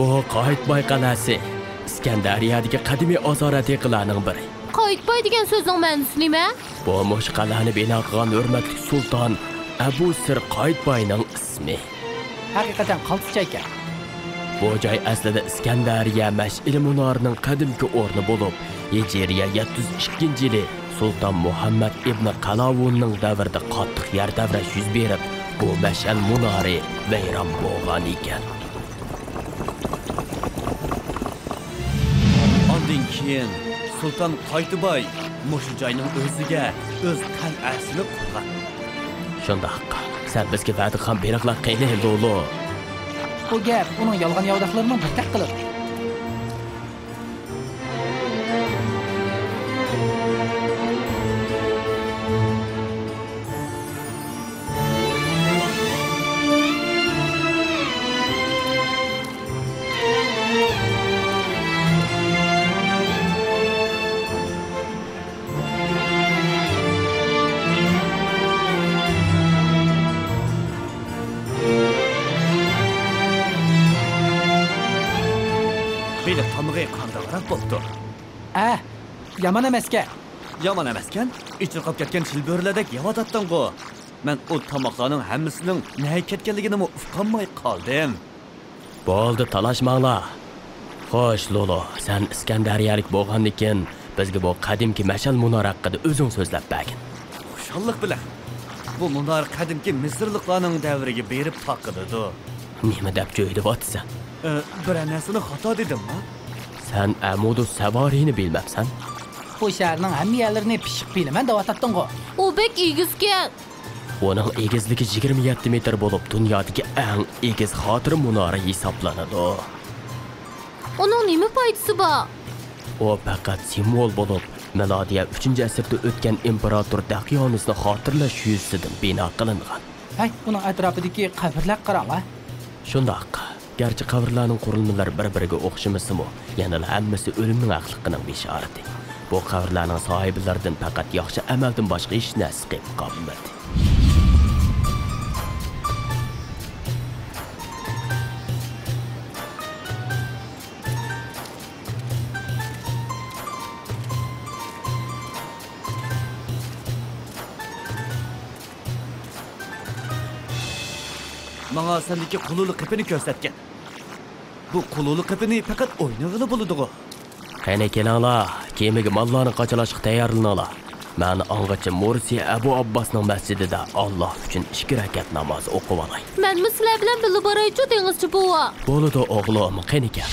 Bu Qaytbay qalasi. İskenderiyadagi qadimiy azoratliqlarning biri. Qaytbay degan so'zning ma'nosi nima? Bu mushqalani bino qilgan hurmatli sulton Abu Sir Qaytbayning ismi. Haqiqatan qaltischa ekan. Bu joy aslida İskenderiya mash'il munorining qadimgi o'rni bo'lib, Hijriya 702-yili Sultan Muhammad ibn Qalavunning davrida qattiq yer davrash yuz berib, bu mash'al munori vayron bo'lgan ekan. Ondan keyin Sultan Qaytbay mushu joyning o'ziga o'z qal'asini qurgan. Shundoq. Sen bizga va'da ham beriqlar qilay Lolo. Bu gap uning yolg'on yovdaqlarini bir qilib. Beni tamıg'ay qandaqroq bo'pti. Yomon emasga. Yomon emaskan? İchirqab ketgan shilbörlardek yavatatding-ku. Men o tomoqlarning hammasining nega ketganligini uqolmay qoldim. Bo'ldi, talashmanglar. Xo'sh, Lolo, sen İskenderiyalik bo'lgandan bizga bu qadimki mash'al munor haqida o'zing so'zlab bergin. Xushallik bilan. Bu munor qadimki Misrliklarning davriga berib taqidi-du. Nima deb jo'ydi bo'tsan? Bir narsani xato dedimmi? Sen Amudu Savariyni bilmabsan? Bu shaharning hamma yerlarini pishib bilaman deb atatding-ku. U bek egizgan. Uning egizligi 27 metr bo'lib, dunyodagi eng egiz xotir munori hisoblanadi. Uning nima foydasi bor? U faqat simvol bo'lib, milodiya 3-asrda o'tgan imperator Daqionusni xotirlash yuzasidan bino qilingan. Uning atrofidagi qabrlar qarang-a. Shundoq. Garchi qabrlarning qurilmalari bir-biriga o'xshamasa-mu, yana hammasi o'limning haqliqining bishorati. Bu qabrlarning sohiblaridan faqat yaxshi amaldan boshqa hech narsa qilib qolmadi. Bana sendeki kululu qipini ko'rsatgan. Bu kululu qipini faqat o'ynag'ili bo'ladi-ku. Qani kelinglar, kemiga mallarni qachalashga tayyorlaninglar. Men angacha Mursi Abu Abbosning masjidida Alloh uchun 2 rakat namoz o'qib olay. Men sizlar bilan birga boraychi dengizchi buva. Bo'ladi o'g'lim, qani kel.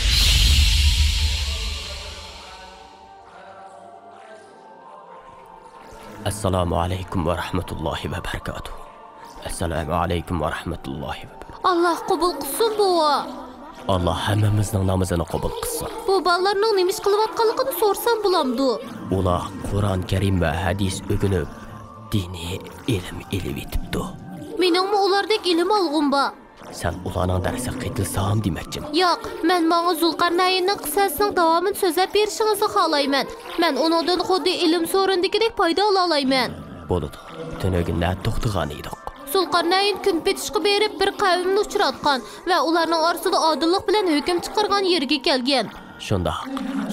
Assalomu alaykum va rahmatullohi va barakatuh. Assalomu alaykum va rahmatullohi va barakatuh. Alloh qabul qilsin buva. Allah hammamizning namozini qabul qilsin. Bu bolalarning nima ish qilayotganligini so'rsam bo'lamdi. Ular Qur'on Karim va hadis o'rganib, diniy ilm ilib etibdi. Meningmi ulardek ilm olg'um bor. Sen ularning darsiga qaytilsam demoqchiman. Yo'q, men menga Zulqarnaynning qissasining davomini so'zlab berishingizni xohlayman. Men uningdan xuddi ilm so'rindagidek foyda ola olmayman. Bo'ladi. Tunugundan to'xtagan edik. Zulqarnayn kun petishga berib bir qavmni uchratgan va ularning orasida odillik bilan hukm chiqargan yerga kelgan. Shunda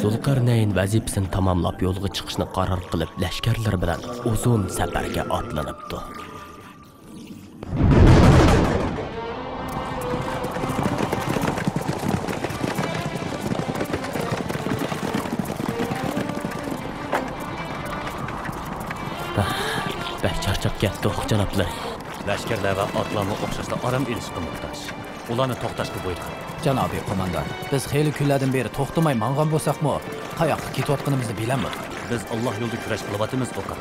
Zulqarnayn vazifasini tamomlab yo'lga chiqishni qaror qilib, lashkarlar bilan uzun safarga otlanibdi. Bak charchab ketdi, janoblar. Lashkarlar va otlarni o'xshashda orom elishga muhtoj. Ularni to'xtashga buyurdi. Janobiy qo'mondon, biz xeyli kunlardan beri to'xtamay mangan bo'lsakmi, qayoqqa ketayotganimizni bilamiz. Biz Alloh yo'lida kurash qilyapmiz, o'qib.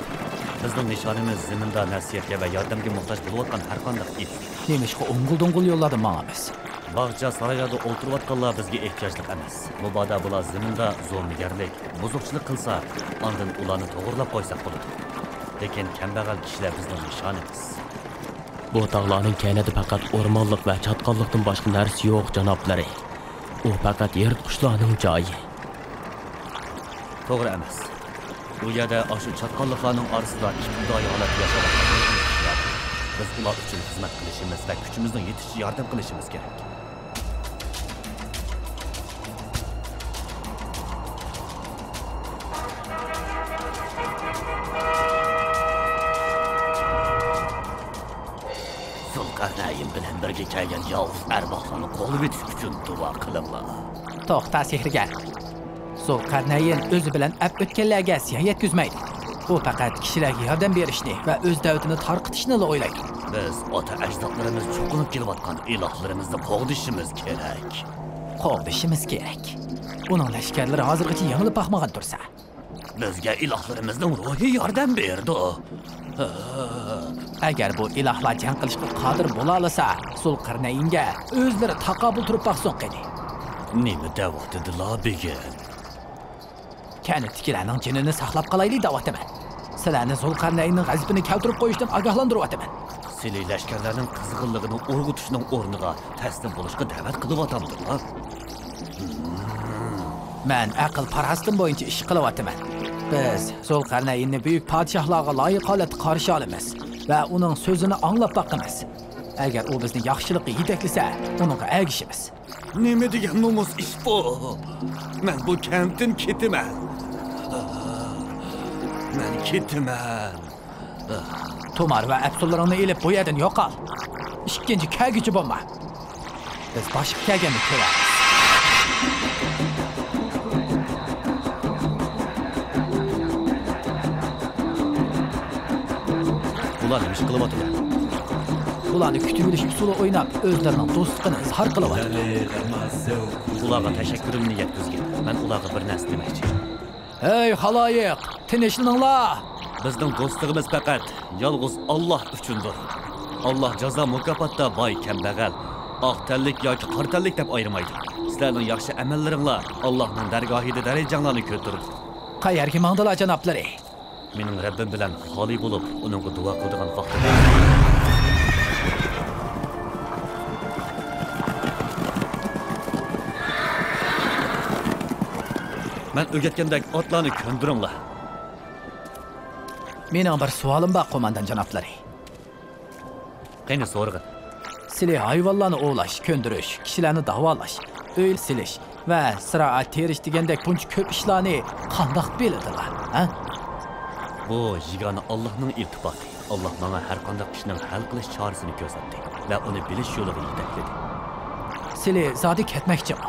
Bizning nishonimiz zaminda nasihatga va yordamga muhtoj bo'layotgan har qanday ish. Nemishqa o'ng'il-do'ng'il yo'llardan mangamiz. Bog'cha saroylarda o'tirayotganlar bizga ehtiyojli emas. Mubodo bular zaminda zo'rnigarlik, buzuqchilik qilsa, ondan ularni to'g'rilab qo'ysak bo'ladi. Lekin kambag'al kishilar bizning nishonimiz. Bu tog'larning kaynida faqat o'rmonlik va chatqonlikdan boshqa narsa yo'q, janoblari. U faqat yirtqichlarning joyi. To'g'ri emas. Bu yerda o'sha chatqonliklarning orasida ibtidoiy holatda yashayotgan. Biz ular uchun xizmat qilishimiz va kuchimizning yetishiga yordam qilishimiz kerak. bilan birga kelgan yolg'iz arvohlarni qo'lib etish uchun duo qilinglar. To'xta sehrgar. Zulqarnayn o'zi bilan ab o'tganlarga ziyon yetkazmaydi. U faqat kishilarga yordam berishni va o'z davlatini tarqitishni o'ylaydi. Biz ota ajdodlarimiz cho'qinib kelayotgan ilohlarimizni qo'g'dishimiz kerak. Qo'g'dishimiz kerak. Uning lashkarlari hozirgacha yengilib baxmagan tursa, Bizga ilohlarimizning ruhiy yordam berdi. agar bu ilohlar jang qilishga qodir bo'la olsa, Zulqarnaynga o'zlari taqobil turib baxson qedi. Nima da'votidilar begim? Kanitkilarning jinini saqlab qolaylik da'vataman. Sizlarni Zulqarnaynning g'azabini keltirib qo'yishdan ogohlantiryapman. Sizlar lashkarlarning qizg'inligini urg'utishning o'rniga taslim bo'lishga da'vat qilyaptimdilar. Men aql parastim bo'yicha ish qilyapman. Biz Zulqarnaynni buyuk podshohlarga loyiq holatda qarshi olamiz va uning so'zini anglab boqamiz. Agar u bizni yaxshilikka yetaklasa, uningga ergishimiz. Nima degan nomus ish bu? Men bu kampdan ketaman. Men ketaman. Tomar va Abdullalarni elib bu yerdan yo'qol. Ikkinchi kelguchi bo'lma. Biz boshqa kelganni ko'ramiz. Ular nima ish qilyaptilar? Ularni kutib olish usuli o'ynab, o'zlarining do'stligini izhor qilyapti. Ularga tashakkurimni yetkazgan. Men ularga bir narsa demoqchi. Ey xaloyiq, tinchlaninglar. Bizning do'stligimiz faqat yolg'iz Alloh uchundir. Alloh jazo mukofotda boy kambag'al, oq tanlik yoki qora tanlik deb ayirmaydi. Sizlarning yaxshi amallaringlar Allohning dargohida darajanglarni ko'taradi. Qayerga mangdilar janoblari? Mening Rabbim bilan xoli bo'lib, uningga duo qiladigan vaqtim. Men o'rgatgandek otlarni ko'ndiringlar. Mening bir savolim bor, qo'mondan janoblari. Qani so'rg'in. Sizlar hayvonlarni ovlash, ko'ndirish, kishilarni davolash, o'yil silish va siroat terish degandek buncha ko'p ishlarni qandoq biladilar, ha? Bu yig'ani Allohning iltifoti. Alloh menga har qanday ishning hal qilish chorasini ko'rsatdi va uni bilish yo'liga yetakladi. Sizlar zodi ketmoqchimi?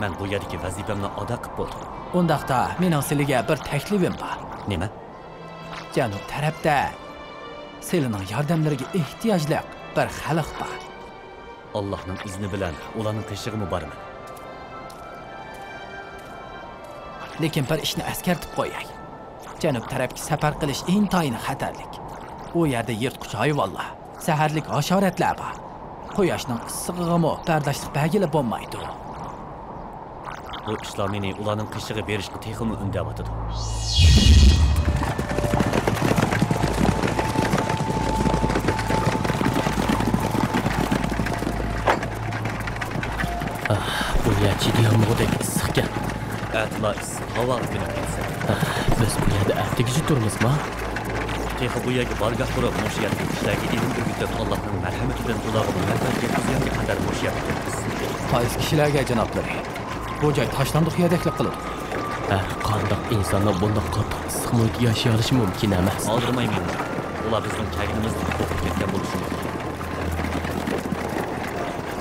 Men bu yerdagi vazifamni ado qilib bo'ldim. Undaqda mening sizlarga bir taklifim bor. Nima? Janub tarafda sizlarning yordamlariga ehtiyojli bir xalq bor. Allohning izni bilan ularning qishig'imi bormi? Lekin bir ishni eskartib qo'yay. Janub tarafga safar qilish intoyini xatarlik. U yerda yirtqich hayvonlar, saharlik hasharotlar bor. Quyoshning issig'ig'imi bardashlik bagili bo'lmaydi. Bu ishlar meni ularning qishig'i berishga texmi undavatadi. Bu yer jiddiy mo'dek issiqkan. Atla issiq havo bilan ketsa. Biz bu yerda aftigichi turmizmi? Texi bu yerga bargah qurib, mush yerga ishlarga ilm o'rgatib, Allohning marhamatidan ularga manfaat yetkazganga qadar mush yerga ketamiz. Qaysi kishilarga janoblari? Bu joy tashlandiq yerdaklik qiladi. Qandoq insonlar bundoq qattiq issiq muhitda yashay olishi mumkin emas. Oldirmayman. Ular bizning kelganimizni o'qib ketgan bo'lishi mumkin.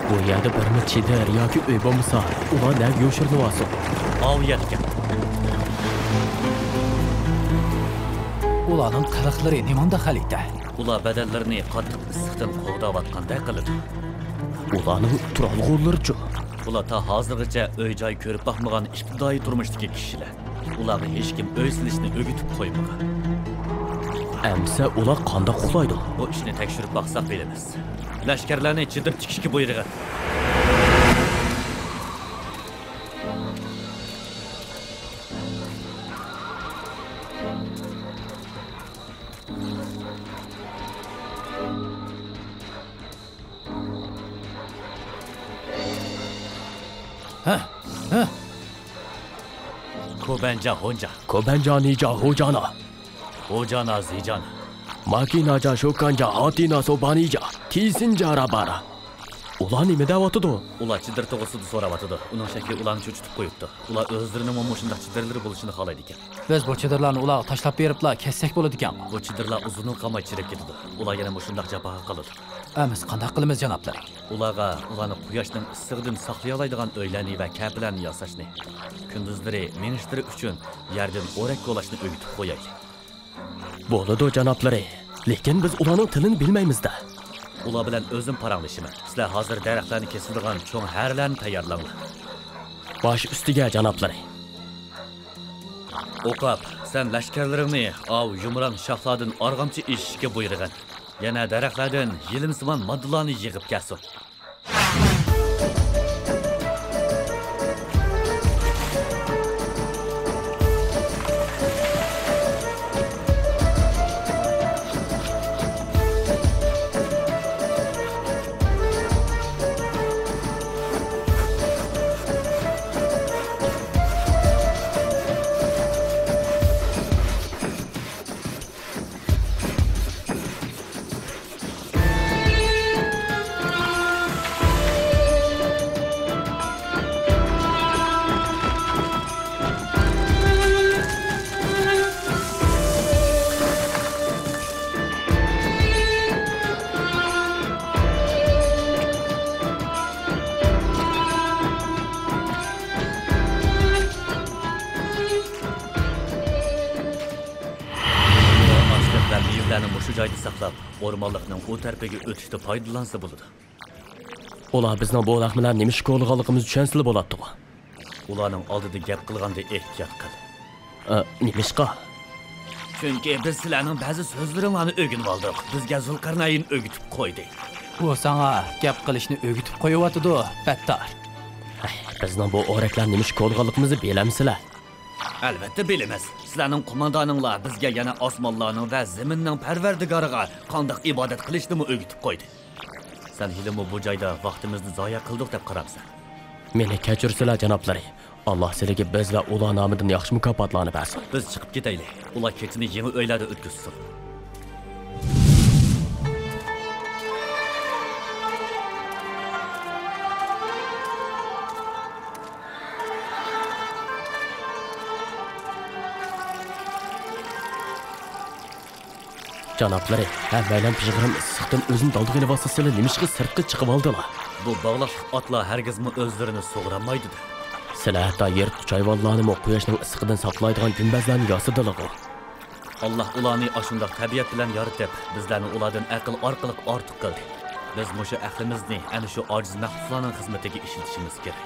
Bu yerda bir chidir yoki uy bo'lmasa, ular nega yo'shirilyapti? Oviyatga. Ularning qiliqlari nimanda xalita? Ular badallarini qattiq issiqdan qo'g'dayotganday qiladi. Ularning turalg'urlarichi. Ular ta hozirgacha uy-joy ko'rib baxmagan ibtidoiy turmushdagi kishilar. Ularga hech kim uy silishni o'rgatib qo'ymagan. Amsa ular qanday uxlaydi? Bu ishni tekshirib baqsaq bilamiz. Lashkarlarni chidir tikishga buyurgan. Ko'banja Hoja. Ko'banjanija Hojana. Hojana Zijan. Makinaja Shokanja Hatina Sobanija. Tisinja Rabara. ular nima deyapti? Ular chidir to'g'risida so'rayotdi. Uning shakli ularni cho'chitib qo'yibdi. Ular o'zlarining mana shunday chidirlari bo'lishini xohlaydi ekan. Biz bu chidirlarni ularga tashlab beriblar, kessak bo'ladi ekan. Bu chidirlar uzun qamay chirib ketadi. Ular yana shunday jafoga qiladi. Amiz qanday qilamiz janoblar? Ularni quyoshning issig'idan saqlay oladigan uylarni va kaplarni yasashni, kunduzlari minishtirib uchun yerdan o'rak ko'lashni o'rgatib qo'yaylik. Bo'ladi janoblari, lekin biz ularning tilini bilmaymiz-da. Ular bilan o'zim paranglashman. Sizlar hozir daraxtlarni kesiladigan cho'ng harlarni tayyorlanglar. Bosh ustiga janoblari. O'qab, sen lashkarlaringni yumran shoxlardan arg'amchi ishga buyurgan. Yana daraxtlardan yilimsimon moddalarni yig'ib kelsin. Shu joyda saqlab, o'rmonlikning u tarafiga o'tishda foydalansa bo'ladi. Ular bizning bu laqmalar nima ish ko'rganligimizni tushunsa bo'ladi. Ularning oldida gap qilganda ehtiyot qil. Nima ishqa? Chunki biz sizlarning ba'zi so'zlaringizni o'rganib oldik. Bizga Zulqarnayn o'rgatib qo'ydi. U senga gap qilishni o'rgatib qo'yayotdi, battar. Bizning bu o'raklar nima ish ko'rganligimizni bilamsizlar? Albatta bilamiz. Sizlarning qo'mondoninglar bizga yana osmonlarning va zaminning parvardigoriga qanday ibodat qilishni o'rgatib qo'ydi. Sen hilmi bu joyda vaqtimizni zoya qildik deb qarabsan. Meni kechirsizlar janoblari. Alloh sizlarga biz va ular nomidan yaxshi mukofotlarni bersin. Biz chiqib ketaylik. Ular kechini yangi uylarda o'tkazsin. Janoblari, hammaylar pishg'irim issiqdan o'zini daldiga vasitasilar nimishga sirtqa chiqib oldilar. Bu bog'liq otlar hargizmi o'zlarini so'g'ramaydi-da. Sizlar hatto yirtqich hayvonlarni quyoshning issiqidan saqlaydigan gumbazlarni yasadilar. Alloh ularni ashundoq tabiat bilan yaratib, bizlarni ulardan aql orqali ortiq qildi. Biz mushu aqlimizni ana shu ojiz mahsuslarning xizmatiga ishlatishimiz kerak.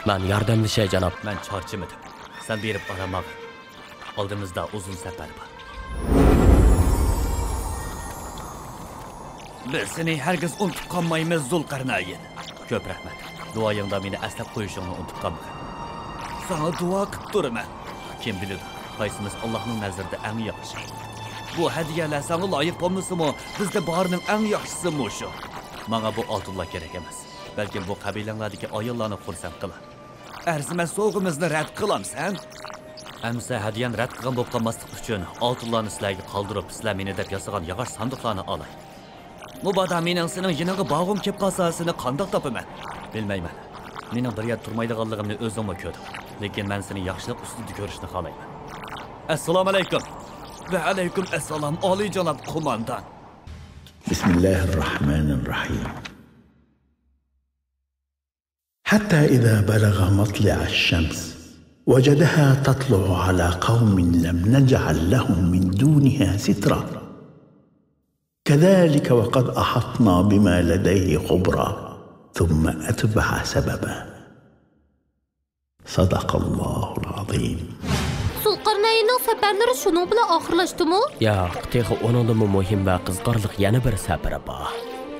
Men yordamlashay janob. Men charchimadim. Sen berib aramoq. Oldimizda uzun safar bor. Biz seni herkes unutib qolmaymiz Zulqarnayn. Ko'p rahmat. Duoyingda meni aslab qo'yishingni unutib qolma. Sana duo qilib turaman. Kim biladi, qaysimiz Allohning nazarida eng yaxshi. Bu hadiyalar sana loyiq bo'lmasa-mu, bizda borining eng yaxshisi shu. Menga bu oltinlar kerak emas. Balki bu qabilalardagi ayollarni xursand qilar. Arzimas so'g'imizni rad qilamsan? Amsa hadiyan rad qilgan bo'lib qolmaslik uchun oltinlarni sizlarga qoldirib, sizlar meni deb yasagan yog'och sandiqlarni olay. Mubada mening sening yiniga bog'im kelib qolsa, seni qandoq topaman? Bilmayman. Mening bir yer turmaydiganligimni o'zim ko'rdim. Lekin men seni yaxshilik ustida ko'rishni xohlayman. Assalomu alaykum. Va alaykum assalom, oliy janob qo'mondon. Bismillahirrahmanirrahim. حتى إذا بلغ مطلع الشمس وجدها تطلع على قوم لم نجعل لهم من دونها سترا كذلك وقد أحطنا بما لديه خبرا ثم أتبع سببا صدق الله العظيم. Zulqarnaynning safarlari shuning bilan oxirlashdimi? Yo'q, texi onundan muhim va qiziqarli yana bir safari bor.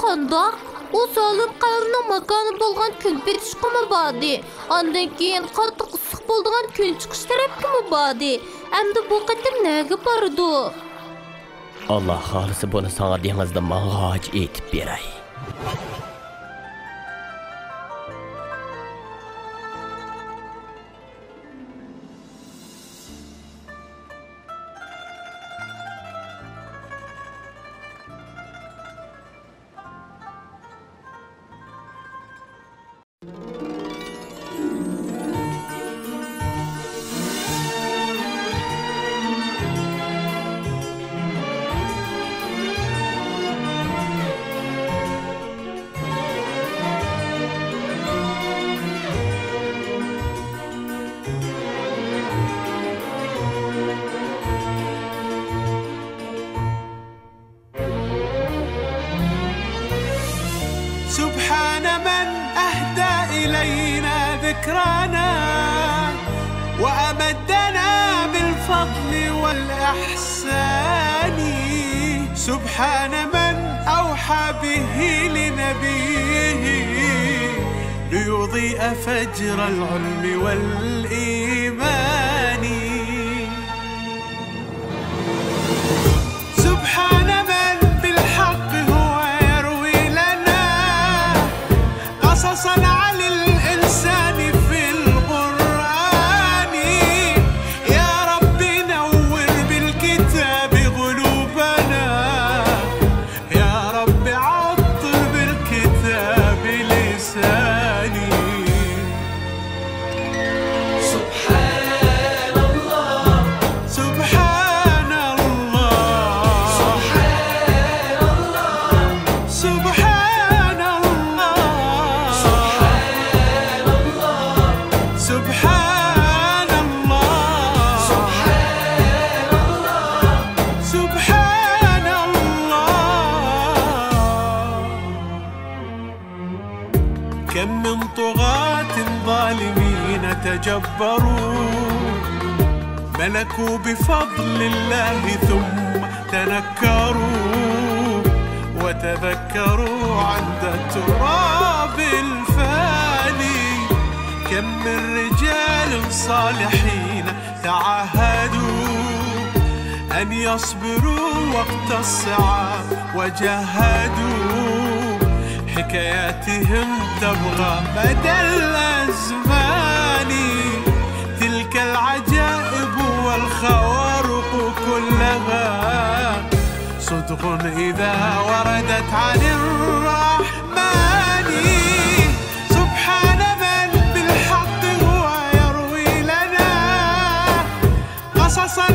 Qandoq? U solim qalbning makoni bo'lgan kun petishqimi bordi. Ondan keyin qattiq issiq bo'lgan kun chiqish tarafga bordi. Endi bu qatim nega bordi? Allah xolisi buni sana dengizda mang'oj etib beray. سبحان من أهدى إلينا ذكرانا وأمدنا بالفضل والإحسان. سبحان من أوحى به لنبيه ليضيء فجر العلم والإيمان. سبحان من بالحق هو يروي لنا قصصا عن الإنسان في القرآن. يا رب نور بالكتاب قلوبنا، يا رب عطر بالكتاب لساني. سبحان الله سبحان الله سبحان الله سبحان الله سبحان الله سبحان الله. كم من طغاة ظالمين تجبروا ملكوا بفضل الله ثم تنكروا وتذكروا عند التراب الفاني. كم من رجال صالحين تعاهدوا أن يصبروا وقت الصعاب وجاهدوا حكاياتهم تبغى مدى الأزمان. تلك العجائب والخوارق كلها صدق إذا وردت عن الرحمن. سبحان من بالحق هو يروي لنا قصصا